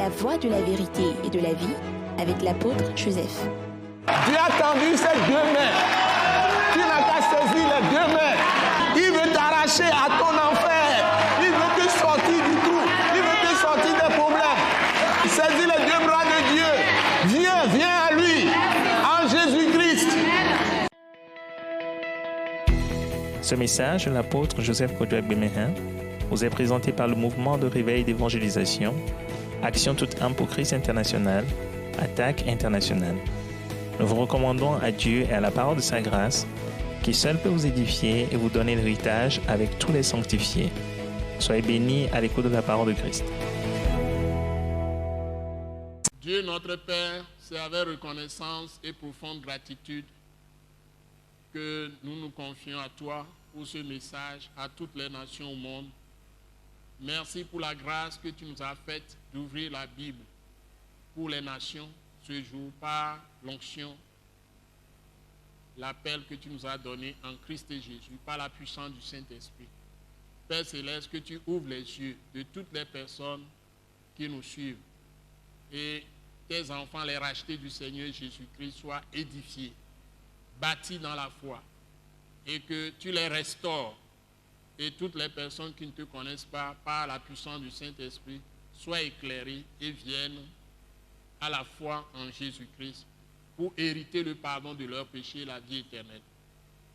la voie de la vérité et de la vie avec l'apôtre Joseph. Dieu a tendu ses deux mains. Tu n'as qu'à saisir les deux mains. Il veut t'arracher à ton enfer. Il veut te sortir du trou. Il veut te sortir des problèmes. Saisis les deux bras de Dieu. Viens à lui, en Jésus-Christ. Ce message de l'apôtre Joseph Kodouak Bemehin vous est présenté par le mouvement de réveil d'évangélisation, Action toute âme pour Christ international, Attaque internationale. Nous vous recommandons à Dieu et à la parole de sa grâce, qui seul peut vous édifier et vous donner l'héritage avec tous les sanctifiés. Soyez bénis à l'écoute de la parole de Christ. Dieu notre Père, c'est avec reconnaissance et profonde gratitude que nous nous confions à toi pour ce message à toutes les nations au monde. Merci pour la grâce que tu nous as faite d'ouvrir la Bible pour les nations ce jour par l'onction, l'appel que tu nous as donné en Christ et Jésus par la puissance du Saint-Esprit. Père Céleste, que tu ouvres les yeux de toutes les personnes qui nous suivent et tes enfants, les rachetés du Seigneur Jésus-Christ, soient édifiés, bâtis dans la foi et que tu les restaures. Et toutes les personnes qui ne te connaissent pas, par la puissance du Saint-Esprit, soient éclairées et viennent à la foi en Jésus-Christ pour hériter le pardon de leurs péchés et la vie éternelle.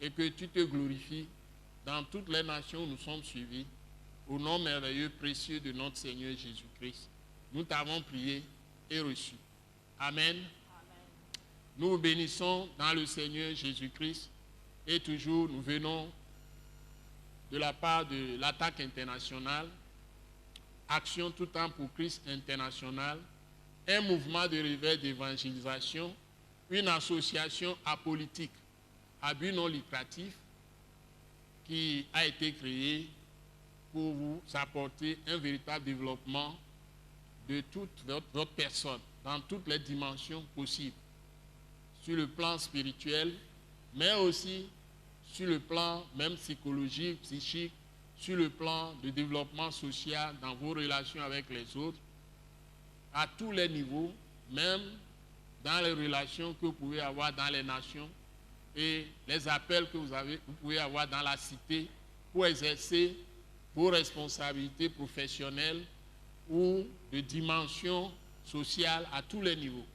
Et que tu te glorifies dans toutes les nations où nous sommes suivis, au nom merveilleux, précieux de notre Seigneur Jésus-Christ. Nous t'avons prié et reçu. Amen. Nous vous bénissons dans le Seigneur Jésus-Christ et toujours nous venons de la part de l'Attaque internationale, Action tout temps pour Christ international, un mouvement de réveil d'évangélisation, une association apolitique à but non lucratif qui a été créée pour vous apporter un véritable développement de toute votre personne dans toutes les dimensions possibles, sur le plan spirituel, mais aussi sur le plan même psychologique, psychique, sur le plan de développement social dans vos relations avec les autres, à tous les niveaux, même dans les relations que vous pouvez avoir dans les nations et les appels que vous pouvez avoir dans la cité pour exercer vos responsabilités professionnelles ou de dimension sociale à tous les niveaux.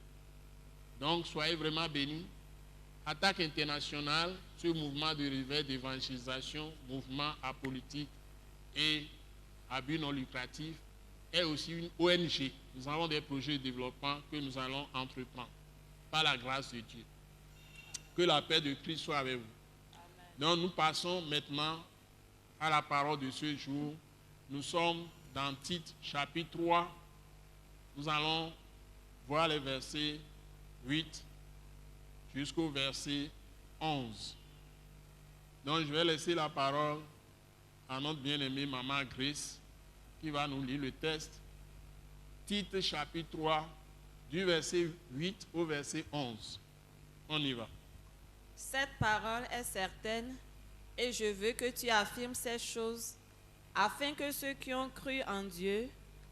Donc, soyez vraiment bénis. Attaque internationale, ce mouvement de réveil d'évangélisation, mouvement apolitique et à but non lucratif, est aussi une ONG. Nous avons des projets de développement que nous allons entreprendre par la grâce de Dieu. Que la paix de Christ soit avec vous. Amen. Donc nous passons maintenant à la parole de ce jour. Nous sommes dans Tite chapitre 3. Nous allons voir les versets 8 jusqu'au verset 11. Donc je vais laisser la parole à notre bien-aimée maman Grace qui va nous lire le texte. Tite chapitre 3 du verset 8 au verset 11. On y va. Cette parole est certaine et je veux que tu affirmes ces choses afin que ceux qui ont cru en Dieu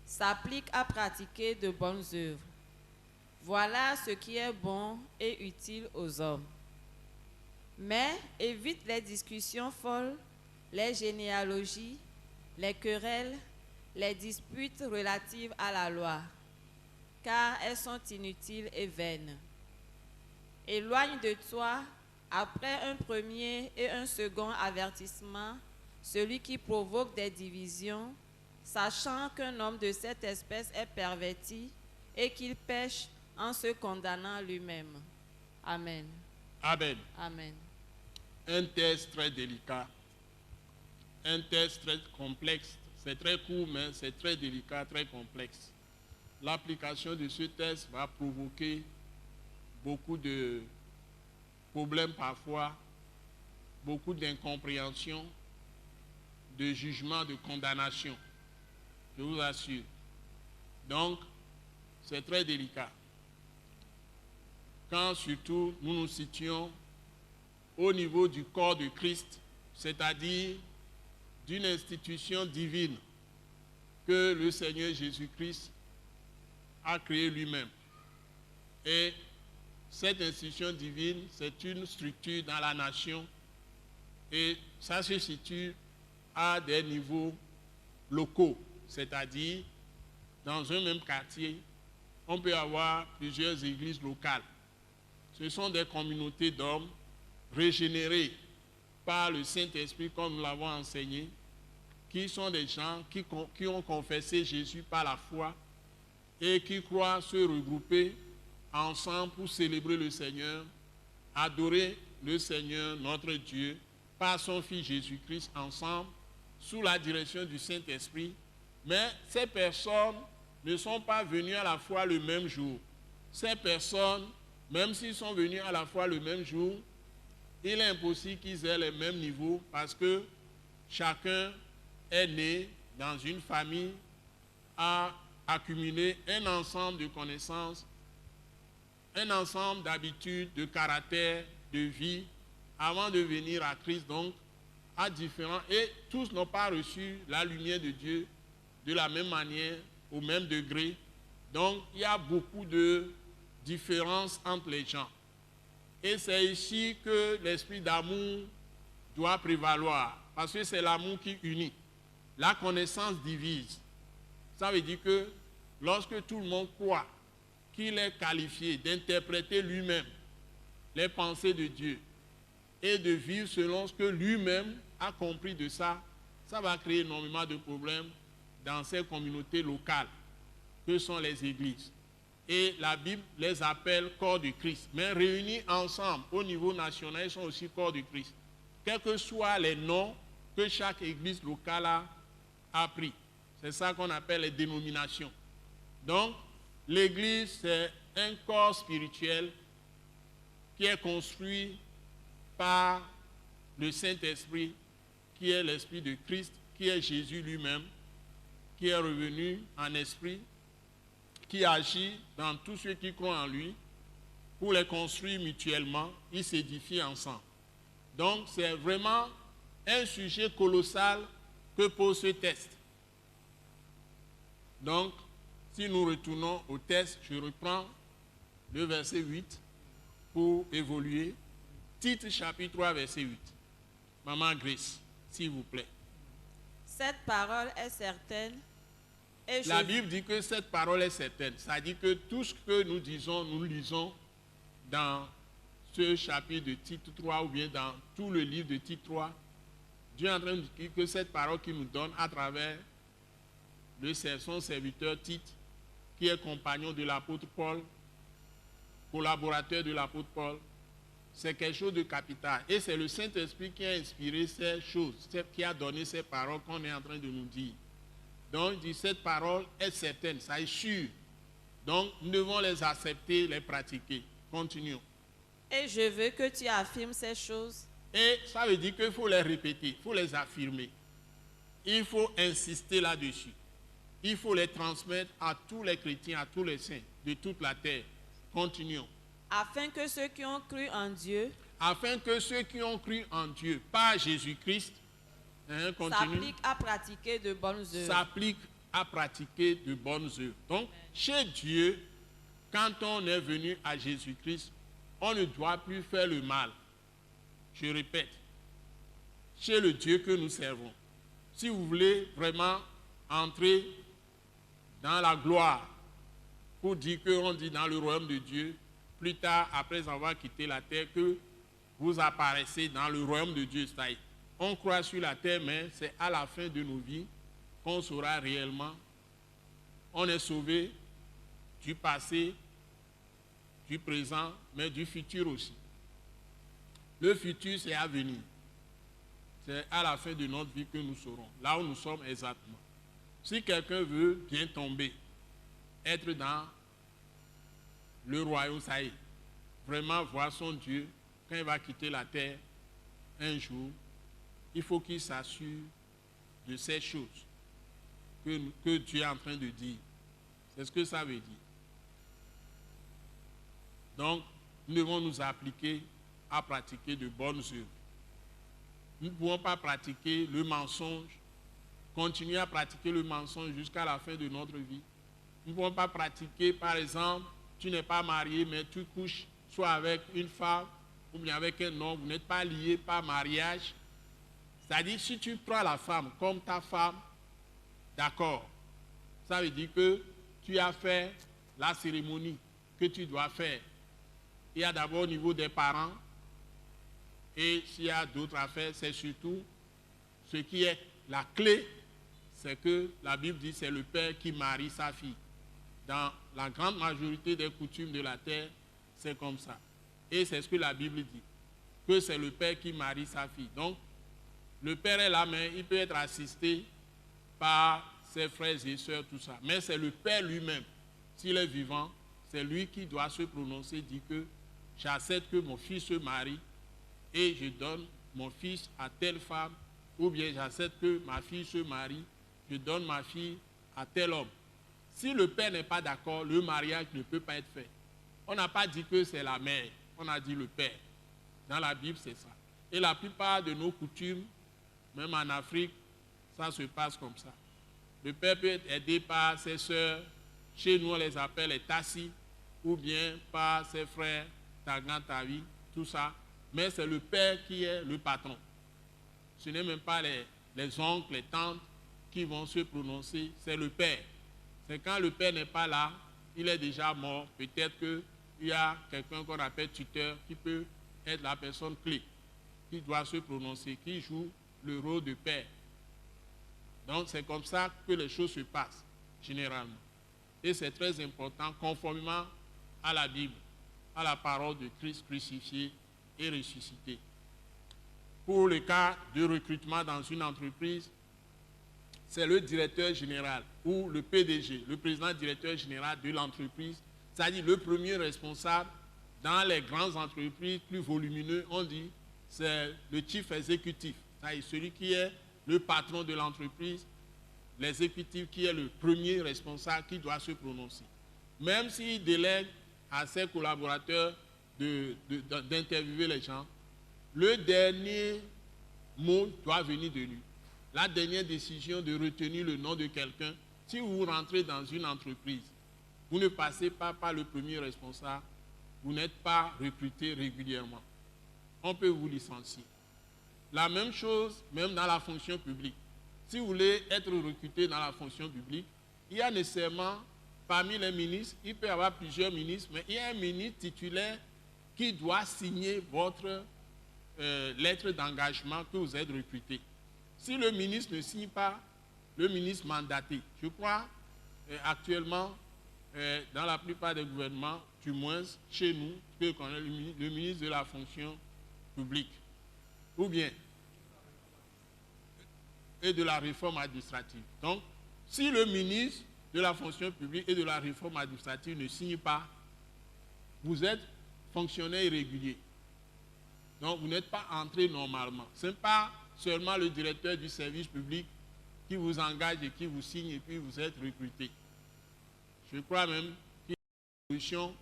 s'appliquent à pratiquer de bonnes œuvres. Voilà ce qui est bon et utile aux hommes. Mais évite les discussions folles, les généalogies, les querelles, les disputes relatives à la loi, car elles sont inutiles et vaines. Éloigne de toi, après un premier et un second avertissement, celui qui provoque des divisions, sachant qu'un homme de cette espèce est perverti et qu'il pêche en se condamnant lui-même. Amen. Amen. Amen. Un texte très délicat, un texte très complexe. C'est très court, mais c'est très délicat, très complexe. L'application de ce texte va provoquer beaucoup de problèmes parfois, beaucoup d'incompréhension, de jugement, de condamnation. Je vous assure. Donc, c'est très délicat. Quand surtout nous nous situons au niveau du corps de Christ, c'est-à-dire d'une institution divine que le Seigneur Jésus-Christ a créé lui-même. Et cette institution divine, c'est une structure dans la nation et ça se situe à des niveaux locaux, c'est-à-dire dans un même quartier, on peut avoir plusieurs églises locales. Ce sont des communautés d'hommes régénérés par le Saint-Esprit, comme nous l'avons enseigné, qui sont des gens qui ont confessé Jésus par la foi et qui croient se regrouper ensemble pour célébrer le Seigneur, adorer le Seigneur, notre Dieu, par son Fils Jésus-Christ, ensemble, sous la direction du Saint-Esprit. Mais ces personnes ne sont pas venues à la foi le même jour. Ces personnes, même s'ils sont venus à la foi le même jour, il est impossible qu'ils aient les mêmes niveaux parce que chacun est né dans une famille, a accumulé un ensemble de connaissances, un ensemble d'habitudes, de caractère, de vie, avant de venir à Christ, donc, à différents, et tous n'ont pas reçu la lumière de Dieu de la même manière, au même degré. Donc, il y a beaucoup de différences entre les gens. Et c'est ici que l'esprit d'amour doit prévaloir, parce que c'est l'amour qui unit. La connaissance divise. Ça veut dire que lorsque tout le monde croit qu'il est qualifié d'interpréter lui-même les pensées de Dieu et de vivre selon ce que lui-même a compris de ça, ça va créer énormément de problèmes dans ces communautés locales que sont les églises. Et la Bible les appelle corps de Christ. Mais réunis ensemble au niveau national, ils sont aussi corps de Christ. Quels que soient les noms que chaque église locale a pris. C'est ça qu'on appelle les dénominations. Donc, l'église, c'est un corps spirituel qui est construit par le Saint-Esprit, qui est l'Esprit de Christ, qui est Jésus lui-même, qui est revenu en esprit, qui agit dans tous ceux qui croient en lui, pour les construire mutuellement, ils s'édifient ensemble. Donc, c'est vraiment un sujet colossal que pose ce test. Donc, si nous retournons au test, je reprends le verset 8 pour évoluer. Titre chapitre 3, verset 8. Maman Grace, s'il vous plaît. Cette parole est certaine. Et La Bible dit que cette parole est certaine. Ça dit que tout ce que nous disons, nous lisons dans ce chapitre de Tite 3 ou bien dans tout le livre de Tite 3. Dieu est en train de dire que cette parole qu'il nous donne à travers son serviteur Tite, qui est compagnon de l'apôtre Paul, collaborateur de l'apôtre Paul, c'est quelque chose de capital. Et c'est le Saint-Esprit qui a inspiré ces choses, qui a donné ces paroles qu'on est en train de nous dire. Donc, il dit, cette parole est certaine, ça est sûr. Donc, nous devons les accepter, les pratiquer. Continuons. Et je veux que tu affirmes ces choses. Et ça veut dire qu'il faut les répéter, il faut les affirmer. Il faut insister là-dessus. Il faut les transmettre à tous les chrétiens, à tous les saints de toute la terre. Continuons. Afin que ceux qui ont cru en Dieu, par Jésus-Christ, s'appliquent à pratiquer de bonnes œuvres. Donc, chez Dieu, quand on est venu à Jésus-Christ, on ne doit plus faire le mal. Je répète, chez le Dieu que nous servons. Si vous voulez vraiment entrer dans la gloire, pour dire qu'on dit dans le royaume de Dieu, plus tard, après avoir quitté la terre, que vous apparaissez dans le royaume de Dieu. C'est-à-dire, on croit sur la terre, mais c'est à la fin de nos vies qu'on saura réellement. On est sauvé du passé, du présent, mais du futur aussi. Le futur, c'est à venir. C'est à la fin de notre vie que nous saurons, là où nous sommes exactement. Si quelqu'un veut bien tomber, être dans le royaume, ça y est, vraiment voir son Dieu, quand il va quitter la terre un jour, il faut qu'il s'assure de ces choses que Dieu est en train de dire. C'est ce que ça veut dire. Donc, nous devons nous appliquer à pratiquer de bonnes œuvres. Nous ne pouvons pas pratiquer le mensonge, continuer à pratiquer le mensonge jusqu'à la fin de notre vie. Nous ne pouvons pas pratiquer, par exemple, tu n'es pas marié, mais tu couches soit avec une femme ou bien avec un homme, vous n'êtes pas liés par mariage. C'est-à-dire, si tu prends la femme comme ta femme, d'accord, ça veut dire que tu as fait la cérémonie que tu dois faire. Il y a d'abord au niveau des parents, et s'il y a d'autres affaires, c'est surtout ce qui est la clé, c'est que la Bible dit que c'est le père qui marie sa fille. Dans la grande majorité des coutumes de la terre, c'est comme ça. Et c'est ce que la Bible dit, que c'est le père qui marie sa fille. Donc, le père est là, mais il peut être assisté par ses frères et sœurs, tout ça. Mais c'est le père lui-même, s'il est vivant, c'est lui qui doit se prononcer, dit que j'accepte que mon fils se marie et je donne mon fils à telle femme, ou bien j'accepte que ma fille se marie, je donne ma fille à tel homme. Si le père n'est pas d'accord, le mariage ne peut pas être fait. On n'a pas dit que c'est la mère, on a dit le père. Dans la Bible, c'est ça. Et la plupart de nos coutumes, même en Afrique, ça se passe comme ça. Le père peut être aidé par ses sœurs, chez nous on les appelle les tassis, ou bien par ses frères, Tagan, Tavi, tout ça. Mais c'est le père qui est le patron. Ce n'est même pas les oncles, les tantes qui vont se prononcer, c'est le père. C'est quand le père n'est pas là, il est déjà mort. Peut-être qu'il y a quelqu'un qu'on appelle tuteur qui peut être la personne clé, qui doit se prononcer, qui joue le rôle de père. Donc c'est comme ça que les choses se passent, généralement. Et c'est très important, conformément à la Bible, à la parole de Christ crucifié et ressuscité. Pour le cas de recrutement dans une entreprise, c'est le directeur général ou le PDG, le président directeur général de l'entreprise, c'est-à-dire le premier responsable. Dans les grandes entreprises plus volumineuses, on dit c'est le chief exécutif, c'est-à-dire celui qui est le patron de l'entreprise, l'exécutif qui est le premier responsable qui doit se prononcer. Même s'il délègue à ses collaborateurs d'interviewer les gens, le dernier mot doit venir de lui. La dernière décision de retenir le nom de quelqu'un, si vous rentrez dans une entreprise, vous ne passez pas par le premier responsable, vous n'êtes pas recruté régulièrement. On peut vous licencier. La même chose, même dans la fonction publique. Si vous voulez être recruté dans la fonction publique, il y a nécessairement, parmi les ministres, il peut y avoir plusieurs ministres, mais il y a un ministre titulaire qui doit signer votre lettre d'engagement que vous êtes recruté. Si le ministre ne signe pas, le ministre mandaté, je crois actuellement, dans la plupart des gouvernements, du moins chez nous, que connaît le ministre de la fonction publique, ou bien, et de la réforme administrative. Donc, si le ministre de la fonction publique et de la réforme administrative ne signe pas, vous êtes fonctionnaire irrégulier. Donc, vous n'êtes pas entré normalement. Ce n'est pas seulement le directeur du service public qui vous engage et qui vous signe et puis vous êtes recruté. Je crois même qu'il y a une solution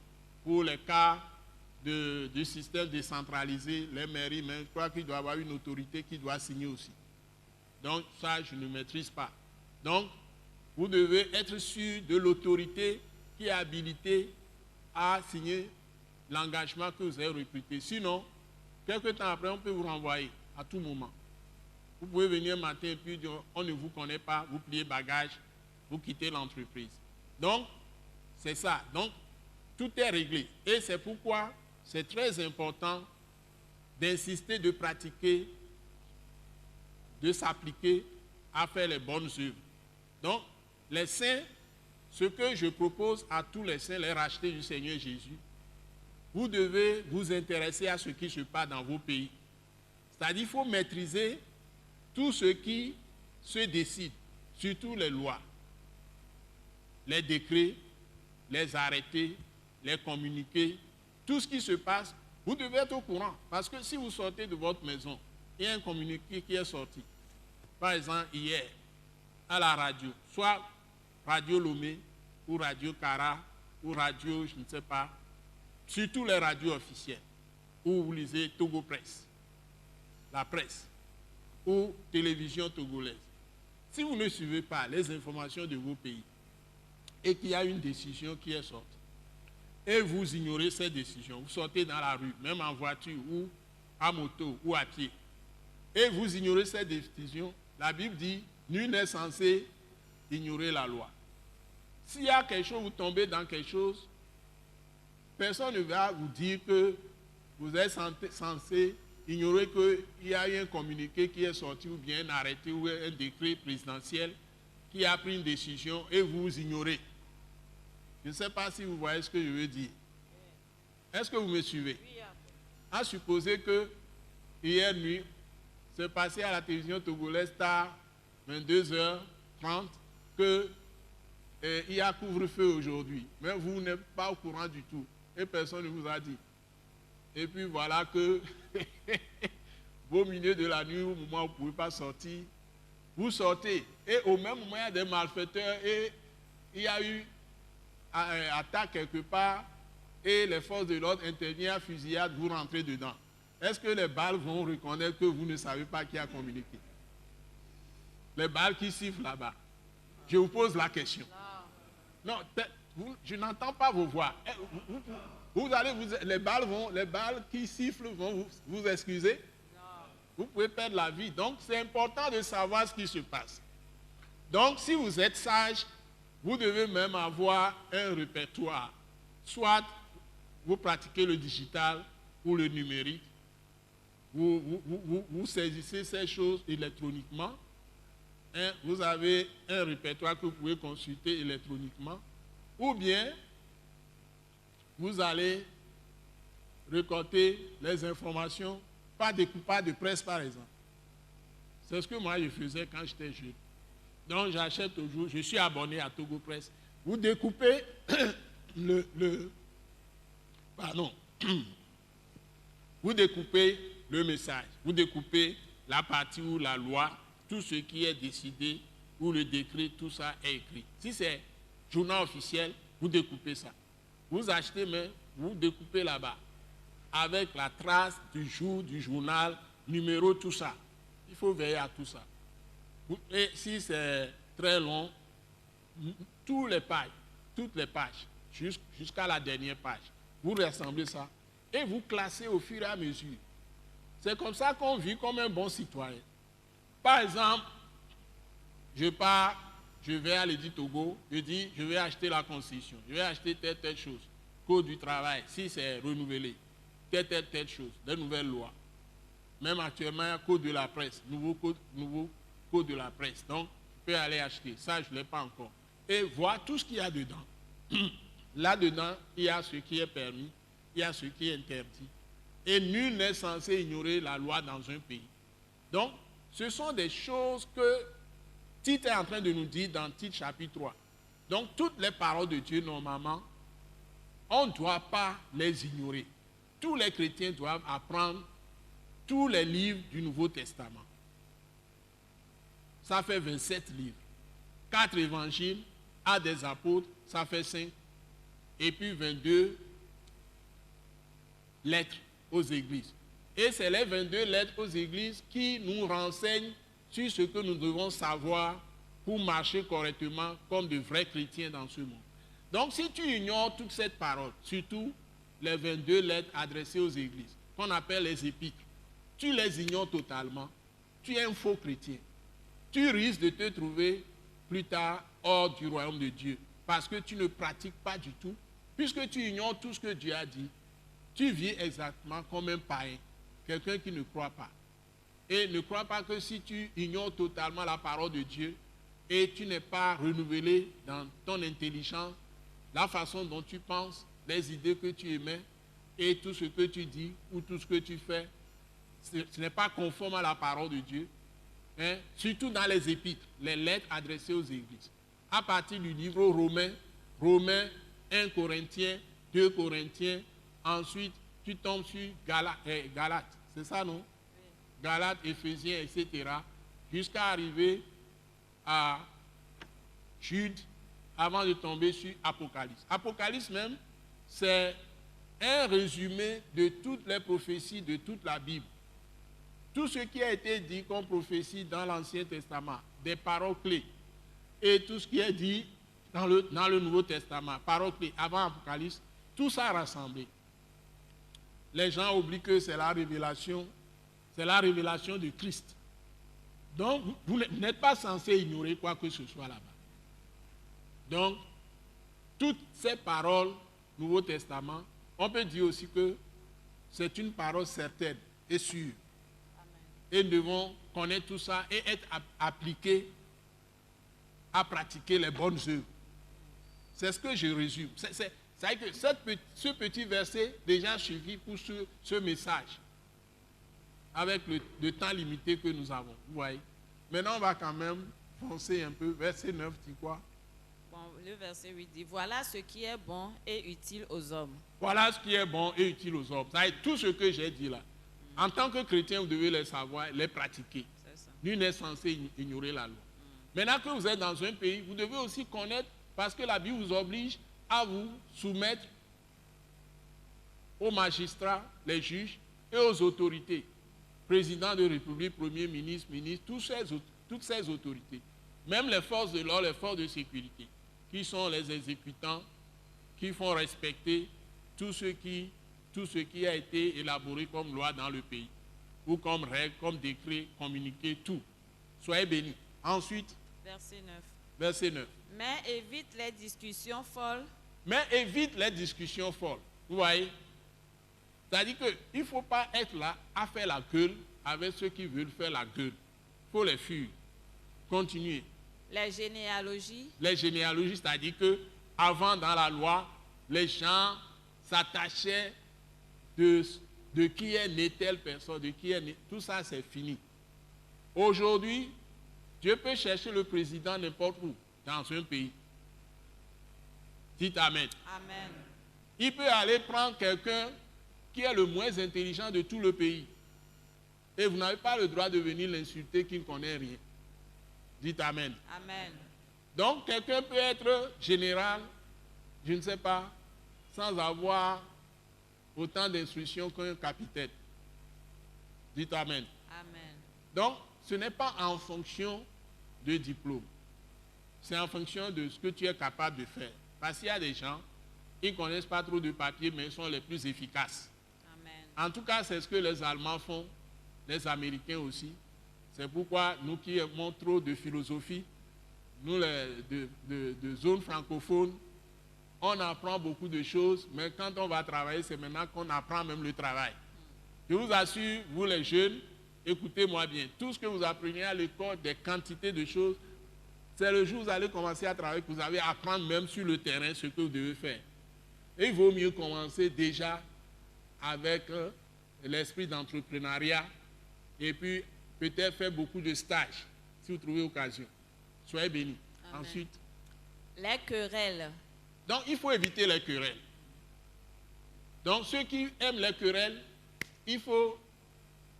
pour les cas de système décentralisé, les mairies, mais je crois qu'il doit y avoir une autorité qui doit signer aussi. Donc, ça, je ne maîtrise pas. Donc, vous devez être sûr de l'autorité qui est habilitée à signer l'engagement que vous avez recruté. Sinon, quelques temps après, on peut vous renvoyer à tout moment. Vous pouvez venir un matin et puis dire, on ne vous connaît pas, vous pliez bagage, vous quittez l'entreprise. Donc, c'est ça. Donc, tout est réglé. Et c'est pourquoi c'est très important d'insister, de pratiquer, de s'appliquer à faire les bonnes œuvres. Donc, les saints, ce que je propose à tous les saints, les rachetés du Seigneur Jésus, vous devez vous intéresser à ce qui se passe dans vos pays. C'est-à-dire qu'il faut maîtriser tout ce qui se décide, surtout les lois, les décrets, les arrêtés, les communiqués, tout ce qui se passe, vous devez être au courant. Parce que si vous sortez de votre maison, il y a un communiqué qui est sorti. Par exemple, hier, à la radio, soit Radio Lomé, ou Radio Cara, ou Radio, je ne sais pas, surtout les radios officielles, où vous lisez Togo Presse, la presse, ou télévision togolaise. Si vous ne suivez pas les informations de vos pays, et qu'il y a une décision qui est sortie, et vous ignorez cette décision, vous sortez dans la rue, même en voiture ou à moto ou à pied, et vous ignorez cette décision, la Bible dit, nul n'est censé ignorer la loi. S'il y a quelque chose, vous tombez dans quelque chose, personne ne va vous dire que vous êtes censé ignorer qu'il y a eu un communiqué qui est sorti ou bien un arrêté ou un décret présidentiel qui a pris une décision et vous ignorez. Je ne sais pas si vous voyez ce que je veux dire. Est-ce que vous me suivez? À supposer que hier nuit, c'est passé à la télévision togolaise tard, 22h30, qu'il y a couvre-feu aujourd'hui. Mais vous n'êtes pas au courant du tout. Et personne ne vous a dit. Et puis voilà que, au milieu de la nuit, au moment où vous ne pouvez pas sortir, vous sortez. Et au même moment, il y a des malfaiteurs et il y a eu attaque quelque part et les forces de l'ordre interviennent à fusillade, vous rentrez dedans. Est-ce que les balles vont reconnaître que vous ne savez pas qui a communiqué? Les balles qui sifflent là-bas. Je vous pose la question. Non, je n'entends pas vos voix. Les balles qui sifflent vont vous excuser? Vous pouvez perdre la vie. Donc, c'est important de savoir ce qui se passe. Donc, si vous êtes sage, vous devez même avoir un répertoire. Soit vous pratiquez le digital ou le numérique. Vous saisissez ces choses électroniquement. Vous avez un répertoire que vous pouvez consulter électroniquement. Ou bien, vous allez récolter les informations par découpage de presse, par exemple. C'est ce que moi je faisais quand j'étais jeune. Donc j'achète toujours, je suis abonné à Togo Presse. Vous découpez vous découpez le message, vous découpez la partie où la loi, tout ce qui est décidé, où le décret, tout ça est écrit. Si c'est journal officiel, vous découpez ça. Vous achetez, mais vous découpez là-bas, avec la trace du jour, du journal, numéro, tout ça. Il faut veiller à tout ça. Et si c'est très long, toutes les pages, jusqu'à la dernière page, vous rassemblez ça et vous classez au fur et à mesure. C'est comme ça qu'on vit comme un bon citoyen. Par exemple, je vais à l'Édit Togo, je dis, je vais acheter la Constitution, je vais acheter telle chose, code du travail, si c'est renouvelé, telle chose, des nouvelles lois. Même actuellement, il y a code de la presse, nouveau code de la presse. Donc, je peux aller acheter. Ça, je ne l'ai pas encore. Et voir tout ce qu'il y a dedans. Là-dedans, il y a ce qui est permis, il y a ce qui est interdit. Et nul n'est censé ignorer la loi dans un pays. Donc, ce sont des choses que Tite est en train de nous dire dans Tite chapitre 3. Donc, toutes les paroles de Dieu, normalement, on ne doit pas les ignorer. Tous les chrétiens doivent apprendre tous les livres du Nouveau Testament. Ça fait 27 livres. 4 évangiles, Actes des apôtres, ça fait 5. Et puis 22 lettres aux églises. Et c'est les 22 lettres aux églises qui nous renseignent sur ce que nous devons savoir pour marcher correctement comme de vrais chrétiens dans ce monde. Donc si tu ignores toute cette parole, surtout les 22 lettres adressées aux églises, qu'on appelle les épîtres, tu les ignores totalement, tu es un faux chrétien. Tu risques de te trouver plus tard hors du royaume de Dieu parce que tu ne pratiques pas du tout. Puisque tu ignores tout ce que Dieu a dit, tu vis exactement comme un païen, quelqu'un qui ne croit pas. Et ne crois pas que si tu ignores totalement la parole de Dieu et tu n'es pas renouvelé dans ton intelligence, la façon dont tu penses, les idées que tu émets et tout ce que tu dis ou tout ce que tu fais, ce n'est pas conforme à la parole de Dieu. Hein? Surtout dans les épîtres, les lettres adressées aux églises. À partir du livre Romains, 1 Corinthiens, 2 Corinthiens, ensuite tu tombes sur Galates, c'est ça non? Oui. Galates, Éphésiens, etc. Jusqu'à arriver à Jude, avant de tomber sur Apocalypse. Apocalypse même, c'est un résumé de toutes les prophéties de toute la Bible. Tout ce qui a été dit comme prophétie dans l'Ancien Testament, des paroles clés, et tout ce qui est dit dans le Nouveau Testament, parole clé, avant Apocalypse, tout ça rassemblé. Les gens oublient que c'est la révélation de Christ. Donc, vous n'êtes pas censé ignorer quoi que ce soit là-bas. Donc, toutes ces paroles, Nouveau Testament, on peut dire aussi que c'est une parole certaine et sûre. Et nous devons connaître tout ça et être appliqués à pratiquer les bonnes œuvres. C'est ce que je résume. C'est que ce petit verset déjà suffit pour ce message, avec le temps limité que nous avons. Vous voyez. Maintenant, on va quand même foncer un peu. Verset 9 dit quoi? Bon, le verset 8 dit, voilà ce qui est bon et utile aux hommes. Voilà ce qui est bon et utile aux hommes. Ça veut dire tout ce que j'ai dit là. En tant que chrétien, vous devez les savoir, les pratiquer. Nul n'est censé ignorer la loi. Maintenant que vous êtes dans un pays, vous devez aussi connaître, parce que la Bible vous oblige à vous soumettre aux magistrats, les juges et aux autorités. Président de République, Premier ministre, ministre, toutes ces autorités. Même les forces de l'ordre, les forces de sécurité, qui sont les exécutants, qui font respecter tout ce qui a été élaboré comme loi dans le pays, ou comme règle, comme décret, communiqué, tout. Soyez bénis. Ensuite, verset 9. Mais évite les discussions folles. Mais évite les discussions folles. Vous voyez? C'est-à-dire qu'il ne faut pas être là à faire la gueule avec ceux qui veulent faire la gueule. Il faut les fuir. Continuez. Les généalogies. Les généalogies, c'est-à-dire que avant dans la loi, les gens s'attachaient de qui est née telle personne, de qui est née. Tout ça, c'est fini. Aujourd'hui, Dieu peut chercher le président n'importe où, dans un pays. Dites Amen. Amen. Il peut aller prendre quelqu'un qui est le moins intelligent de tout le pays. Et vous n'avez pas le droit de venir l'insulter qui ne connaît rien. Dites Amen. Amen. Donc, quelqu'un peut être général, je ne sais pas, sans avoir autant d'instructions qu'un capitaine. Dites Amen. Amen. Donc, ce n'est pas en fonction de diplôme. C'est en fonction de ce que tu es capable de faire. Parce qu'il y a des gens, ils ne connaissent pas trop de papier, mais ils sont les plus efficaces. Amen. En tout cas, c'est ce que les Allemands font, les Américains aussi. C'est pourquoi nous qui aimons trop de philosophie, nous de zone francophone, on apprend beaucoup de choses, mais quand on va travailler, c'est maintenant qu'on apprend même le travail. Je vous assure, vous les jeunes, écoutez-moi bien, tout ce que vous apprenez à l'école, des quantités de choses, c'est le jour où vous allez commencer à travailler que vous allez apprendre même sur le terrain ce que vous devez faire. Et il vaut mieux commencer déjà avec l'esprit d'entrepreneuriat et puis peut-être faire beaucoup de stages si vous trouvez occasion. Soyez bénis. Amen. Ensuite, les querelles. Donc il faut éviter les querelles. Donc ceux qui aiment les querelles, il faut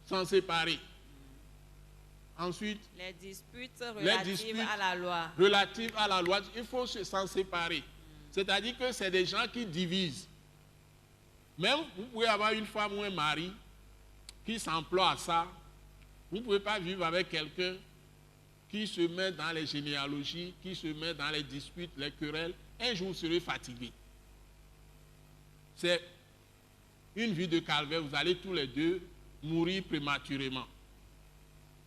s'en séparer. Ensuite, les disputes relatives à la loi. Relatives à la loi, il faut s'en séparer. C'est-à-dire que c'est des gens qui divisent. Même vous pouvez avoir une femme ou un mari qui s'emploie à ça. Vous ne pouvez pas vivre avec quelqu'un qui se met dans les généalogies, qui se met dans les disputes, les querelles. Un jour, vous serez fatigué. C'est une vie de calvaire. Vous allez tous les deux mourir prématurément.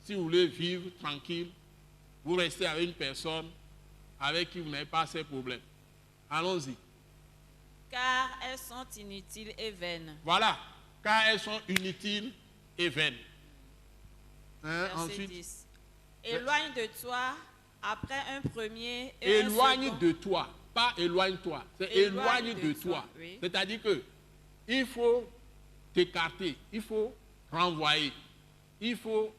Si vous voulez vivre tranquille, vous restez avec une personne avec qui vous n'avez pas ces problèmes. Allons-y. Car elles sont inutiles et vaines. Voilà. Car elles sont inutiles et vaines. Verset ensuite, 10. Éloigne de toi après un premier et éloigne un second. de toi. Pas éloigne-toi. C'est éloigne de toi. Oui. C'est-à-dire que il faut t'écarter. Il faut renvoyer. Il faut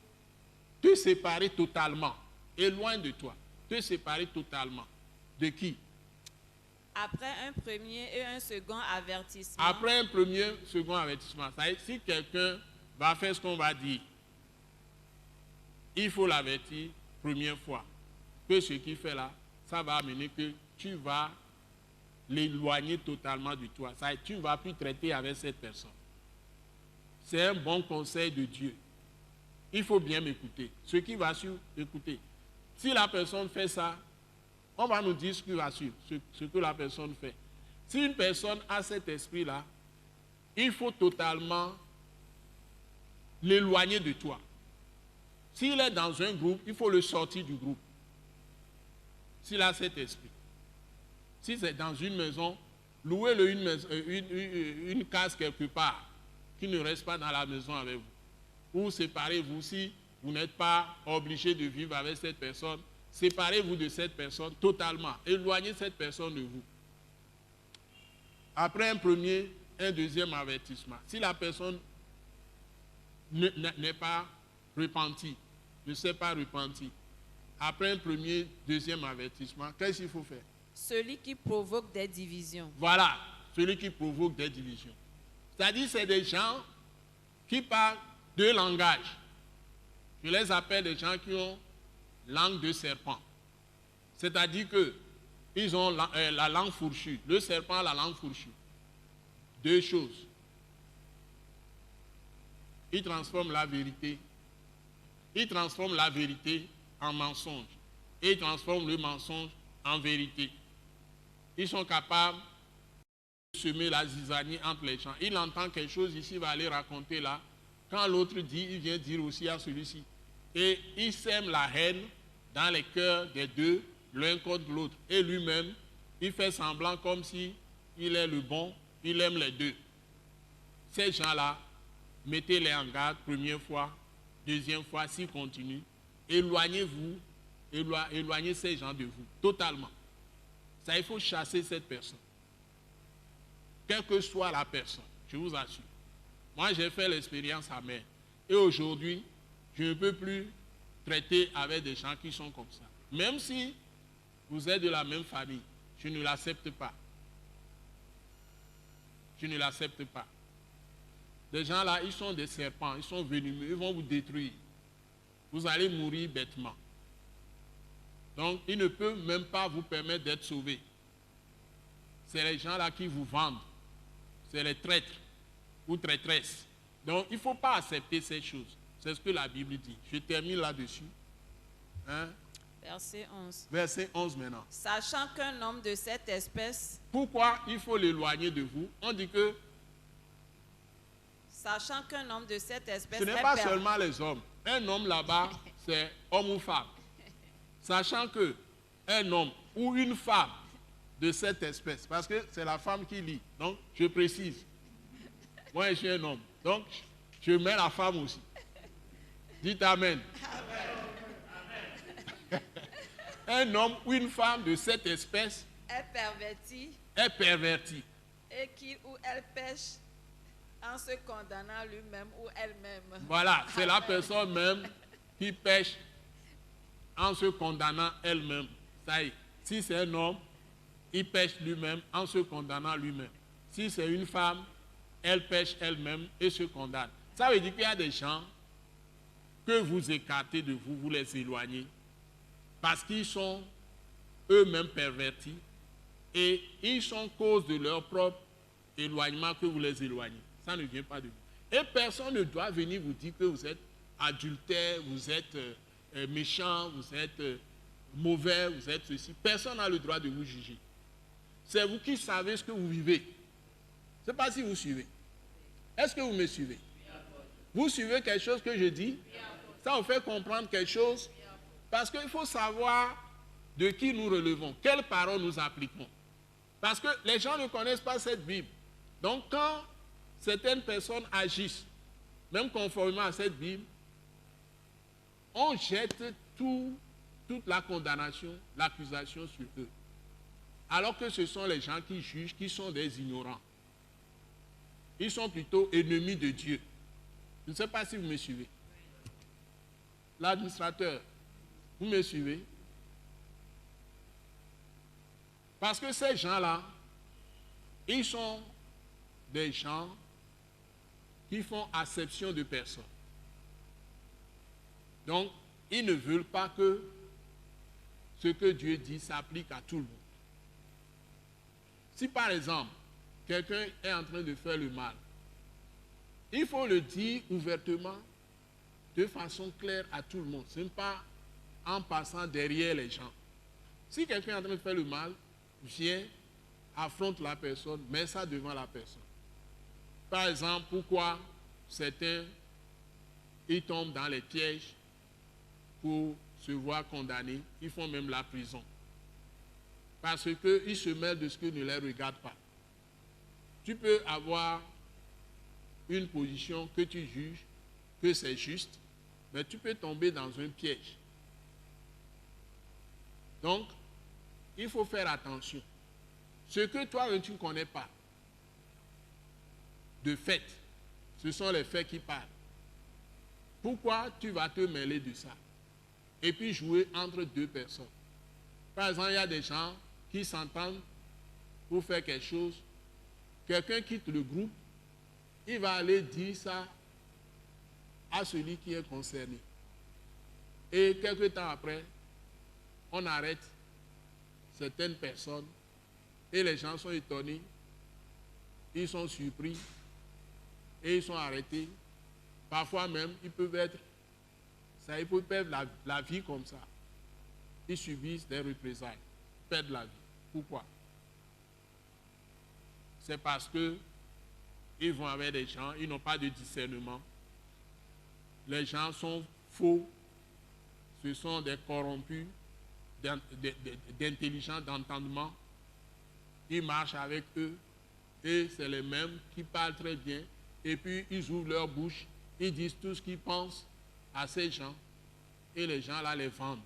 te séparer totalement. Éloigne de toi. Te séparer totalement. De qui? Après un premier et un second avertissement. Après un premier, second avertissement. Ça veut dire, si quelqu'un va faire ce qu'on va dire, il faut l'avertir première fois. Que ce qu'il fait là, ça va amener que tu vas l'éloigner totalement de toi. Ça veut dire, tu ne vas plus traiter avec cette personne. C'est un bon conseil de Dieu. Il faut bien m'écouter. Ce qui va sur écouter. Si la personne fait ça, On va nous dire ce que la personne fait. Si une personne a cet esprit-là, il faut totalement l'éloigner de toi. S'il est dans un groupe, il faut le sortir du groupe. S'il a cet esprit. Si c'est dans une maison, louez-le une case quelque part, qui ne reste pas dans la maison avec vous. Ou séparez-vous si vous n'êtes pas obligé de vivre avec cette personne. Séparez-vous de cette personne totalement. Éloignez cette personne de vous. Après un deuxième avertissement. Si la personne n'est pas repentie, ne s'est pas repentie, après un deuxième avertissement, qu'est-ce qu'il faut faire? Celui qui provoque des divisions. Voilà, celui qui provoque des divisions. C'est-à-dire, c'est des gens qui parlent deux langages. Je les appelle des gens qui ont langue de serpent. C'est-à-dire qu'ils ont la langue fourchue. Le serpent a la langue fourchue. Deux choses. Il transforme la vérité. Il transforme la vérité en mensonge. Et il transforme le mensonge en vérité. Ils sont capables de semer la zizanie entre les gens. Il entend quelque chose ici, il va aller raconter là. Quand l'autre dit, il vient dire aussi à celui-ci. Et il sème la haine dans les cœurs des deux, l'un contre l'autre. Et lui-même, il fait semblant comme si il est le bon, il aime les deux. Ces gens-là, mettez-les en garde, première fois, deuxième fois, s'ils continuent. Éloignez-vous, éloignez ces gens de vous, totalement. Ça, il faut chasser cette personne. Quelle que soit la personne, je vous assure. Moi, j'ai fait l'expérience amère. Et aujourd'hui, je ne peux plus traiter avec des gens qui sont comme ça. Même si vous êtes de la même famille, je ne l'accepte pas. Je ne l'accepte pas. Des gens là, ils sont des serpents, ils sont venimeux, ils vont vous détruire. Vous allez mourir bêtement. Donc, ils ne peuvent même pas vous permettre d'être sauvés. C'est les gens là qui vous vendent. C'est les traîtres ou traîtresses. Donc, il ne faut pas accepter ces choses. C'est ce que la Bible dit. Je termine là-dessus. Hein? Verset 11. Verset 11 maintenant. Sachant qu'un homme de cette espèce... Pourquoi il faut l'éloigner de vous? On dit que... Sachant qu'un homme de cette espèce... Ce n'est pas seulement les hommes. Un homme là-bas, c'est homme ou femme. Sachant que un homme ou une femme de cette espèce, parce que c'est la femme qui lit. Donc, je précise. Moi, je suis un homme. Donc, je mets la femme aussi. Dites Amen. Amen. Un homme ou une femme de cette espèce est perverti. Et qu'il ou elle pêche en se condamnant lui-même ou elle-même. Voilà, c'est la personne même qui pêche en se condamnant elle-même. Ça y est. Si c'est un homme, il pêche lui-même en se condamnant lui-même. Si c'est une femme, elle pêche elle-même et se condamne. Ça veut dire qu'il y a des gens que vous écartez de vous, vous les éloignez, parce qu'ils sont eux-mêmes pervertis et ils sont cause de leur propre éloignement que vous les éloignez. Ça ne vient pas de vous. Et personne ne doit venir vous dire que vous êtes adultère, vous êtes méchant, vous êtes mauvais, vous êtes ceci. Personne n'a le droit de vous juger. C'est vous qui savez ce que vous vivez. Je ne sais pas si vous suivez. Est-ce que vous me suivez? Vous suivez quelque chose que je dis? Ça vous fait comprendre quelque chose? Parce qu'il faut savoir de qui nous relevons, quelles paroles nous appliquons. Parce que les gens ne connaissent pas cette Bible. Donc quand certaines personnes agissent, même conformément à cette Bible, on jette toute la condamnation, l'accusation sur eux. Alors que ce sont les gens qui jugent, qui sont des ignorants. Ils sont plutôt ennemis de Dieu. Je ne sais pas si vous me suivez. L'administrateur, vous me suivez? Parce que ces gens-là, ils sont des gens qui font acception de personne. Donc, ils ne veulent pas que ce que Dieu dit s'applique à tout le monde. Si par exemple, quelqu'un est en train de faire le mal, il faut le dire ouvertement, de façon claire à tout le monde. Ce n'est pas en passant derrière les gens. Si quelqu'un est en train de faire le mal, viens, affronte la personne, mets ça devant la personne. Par exemple, pourquoi certains, ils tombent dans les pièges pour se voir condamnés, ils font même la prison. Parce qu'ils se mêlent de ce que ne les regarde pas. Tu peux avoir une position que tu juges que c'est juste, mais tu peux tomber dans un piège. Donc, il faut faire attention. Ce que toi-même tu ne connais pas, de fait, ce sont les faits qui parlent. Pourquoi tu vas te mêler de ça? Et puis jouer entre deux personnes. Par exemple, il y a des gens qui s'entendent pour faire quelque chose. Quelqu'un quitte le groupe, il va aller dire ça à celui qui est concerné. Et quelque temps après, on arrête certaines personnes et les gens sont étonnés, ils sont surpris et ils sont arrêtés. Parfois même, ils peuvent perdre la vie comme ça. Ils subissent des représailles, perdent la vie. Pourquoi? C'est parce que ils vont avec des gens, ils n'ont pas de discernement. Les gens sont faux, ce sont des corrompus, d'intelligents, d'entendement. Ils marchent avec eux et c'est les mêmes qui parlent très bien. Et puis ils ouvrent leur bouche, ils disent tout ce qu'ils pensent à ces gens et les gens là les vendent.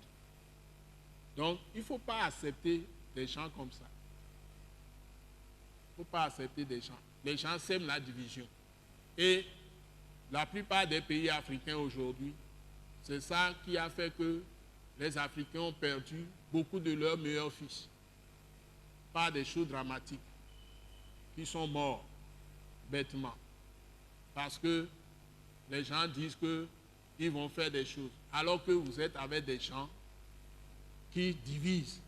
Donc il ne faut pas accepter des gens comme ça. Il ne faut pas accepter des gens. Les gens sèment la division. Et la plupart des pays africains aujourd'hui, c'est ça qui a fait que les Africains ont perdu beaucoup de leurs meilleurs fils par des choses dramatiques qui sont morts bêtement. Parce que les gens disent qu'ils vont faire des choses, alors que vous êtes avec des gens qui divisent.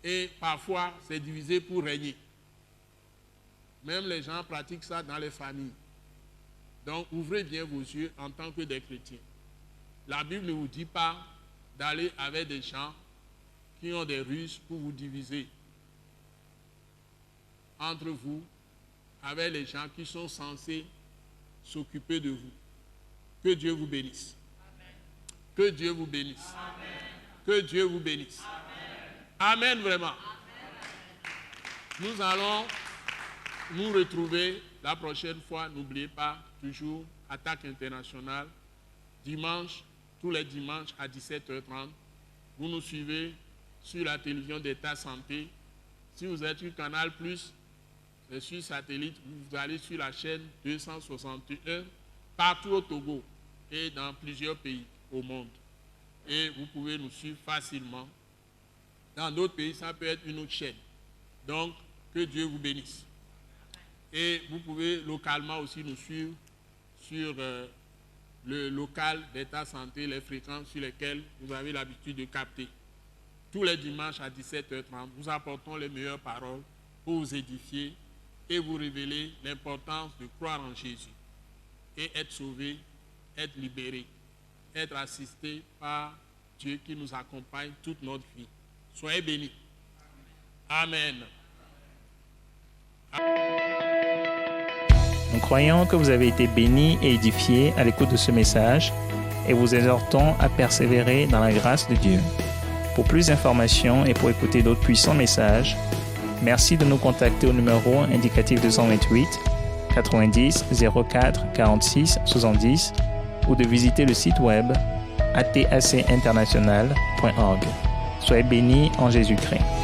Et parfois, c'est divisé pour régner. Même les gens pratiquent ça dans les familles. Donc, ouvrez bien vos yeux en tant que des chrétiens. La Bible ne vous dit pas d'aller avec des gens qui ont des ruses pour vous diviser entre vous, avec les gens qui sont censés s'occuper de vous. Que Dieu vous bénisse. Amen. Que Dieu vous bénisse. Amen. Que Dieu vous bénisse. Amen, Amen vraiment. Amen. Nous allons nous retrouver la prochaine fois. N'oubliez pas, toujours, Attaque internationale, dimanche, tous les dimanches à 17h30. Vous nous suivez sur la télévision d'État Santé. Si vous êtes sur Canal+, c'est sur satellite, vous allez sur la chaîne 261, partout au Togo et dans plusieurs pays au monde. Et vous pouvez nous suivre facilement. Dans d'autres pays, ça peut être une autre chaîne. Donc, que Dieu vous bénisse. Et vous pouvez localement aussi nous suivre sur le local d'État Santé, les fréquences sur lesquelles vous avez l'habitude de capter. Tous les dimanches à 17h30, nous apportons les meilleures paroles pour vous édifier et vous révéler l'importance de croire en Jésus et être sauvé, être libéré, être assisté par Dieu qui nous accompagne toute notre vie. Soyez bénis. Amen. Nous croyons que vous avez été bénis et édifiés à l'écoute de ce message et vous exhortons à persévérer dans la grâce de Dieu. Pour plus d'informations et pour écouter d'autres puissants messages, merci de nous contacter au numéro indicatif 228 90 04 46 70 ou de visiter le site web atacinternational.org. Soyez bénis en Jésus-Christ.